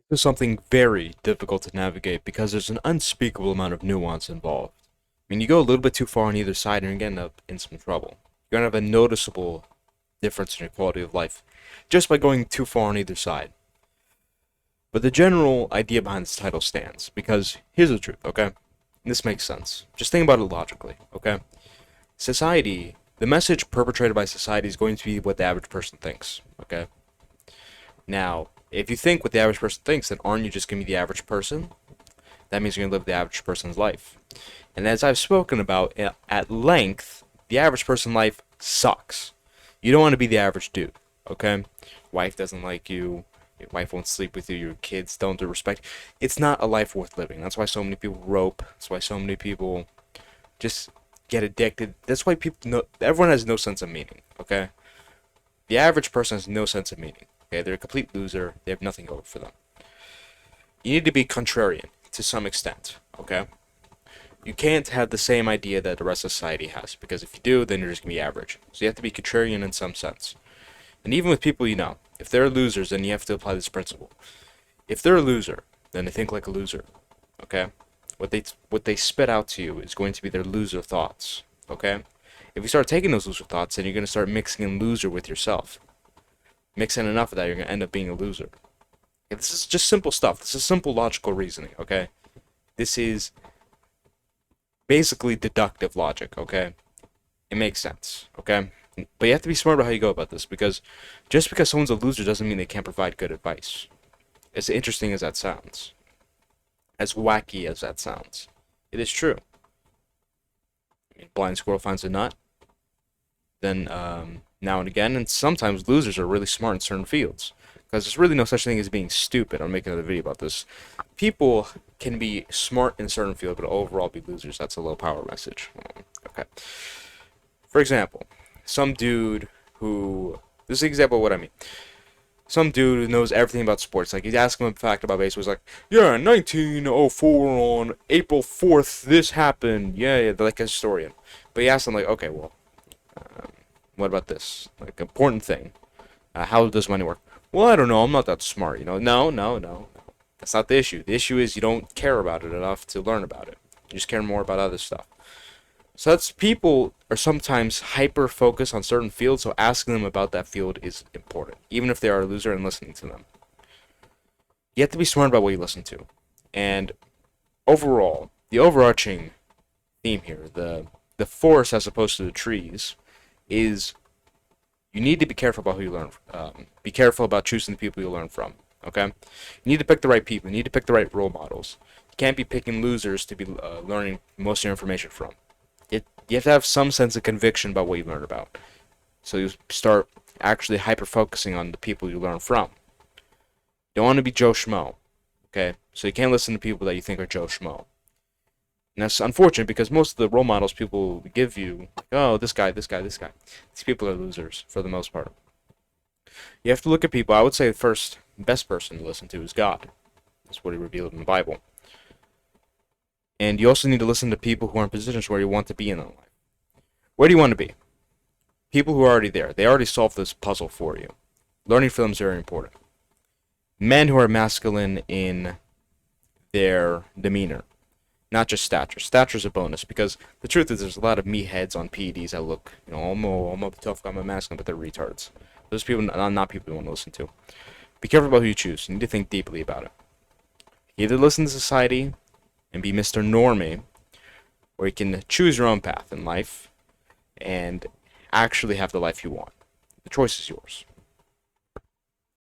This is something very difficult to navigate because there's an unspeakable amount of nuance involved. I mean, you go a little bit too far on either side and you're going to end up in some trouble. You're going to have a noticeable difference in your quality of life just by going too far on either side. But the general idea behind this title stands because here's the truth, okay? This makes sense. Just think about it logically, okay? Society, the message perpetrated by society is going to be what the average person thinks, okay? Now, if you think what the average person thinks, then aren't you just going to be the average person? That means you're going to live the average person's life. And as I've spoken about at length, the average person life sucks. You don't want to be the average dude, okay? Wife doesn't like you. Your wife won't sleep with you. Your kids don't do respect. It's not a life worth living. That's why so many people rope. That's why so many people just get addicted. That's why everyone has no sense of meaning, okay? The average person has no sense of meaning. Okay, they're a complete loser. They have nothing going for them. You need to be contrarian to some extent, okay? You can't have the same idea that the rest of society has, because if you do, then you're just going to be average. So you have to be contrarian in some sense. And even with people you know, if they're losers, then you have to apply this principle. If they're a loser, then they think like a loser, okay? What they spit out to you is going to be their loser thoughts, okay? If you start taking those loser thoughts, then you're going to start mixing in loser with yourself. Mix in enough of that, you're going to end up being a loser. Okay, this is just simple stuff. This is simple logical reasoning, okay? This is basically deductive logic, okay? It makes sense, okay? But you have to be smart about how you go about this, because just because someone's a loser doesn't mean they can't provide good advice. As interesting as that sounds, as wacky as that sounds, it is true. I mean, blind squirrel finds a nut. Then now and again, and sometimes losers are really smart in certain fields, because there's really no such thing as being stupid. I'll make another video about this. People can be smart in certain fields, but overall be losers. That's a low power message. Okay. For example, some dude who, this is an example of what I mean. Some dude who knows everything about sports. Like, you ask him a fact about baseball, he's like, yeah, in 1904 on April 4th, this happened. Yeah, they're like a historian. But you ask him, like, okay, well, what about this? Like, important thing. How does money work? Well, I don't know. I'm not that smart, you know. No. That's not the issue. The issue is you don't care about it enough to learn about it. You just care more about other stuff. So that's, people are sometimes hyper focused on certain fields, so asking them about that field is important, even if they are a loser, and listening to them. You have to be smart about what you listen to. And overall, the overarching theme here, the forest as opposed to the trees, is you need to be careful about who you learn. Be careful about choosing the people you learn from. Okay, you need to pick the right people. You need to pick the right role models. You can't be picking losers to be learning most of your information from. You have to have some sense of conviction about what you learn about. So you start actually hyper focusing on the people you learn from. You don't want to be Joe Schmo. Okay, so you can't listen to people that you think are Joe Schmo. And that's unfortunate because most of the role models people give you, like, oh, this guy. These people are losers for the most part. You have to look at people. I would say the first best person to listen to is God. That's what he revealed in the Bible. And you also need to listen to people who are in positions where you want to be in life. Where do you want to be? People who are already there. They already solved this puzzle for you. Learning from them is very important. Men who are masculine in their demeanor. Not just stature. Stature is a bonus, because the truth is there's a lot of meatheads on PEDs that look, you know, I'm a tough guy, I'm a masculine, but they're retards. Those people not people you want to listen to. Be careful about who you choose. You need to think deeply about it. Either listen to society and be Mr. Normie, or you can choose your own path in life and actually have the life you want. The choice is yours.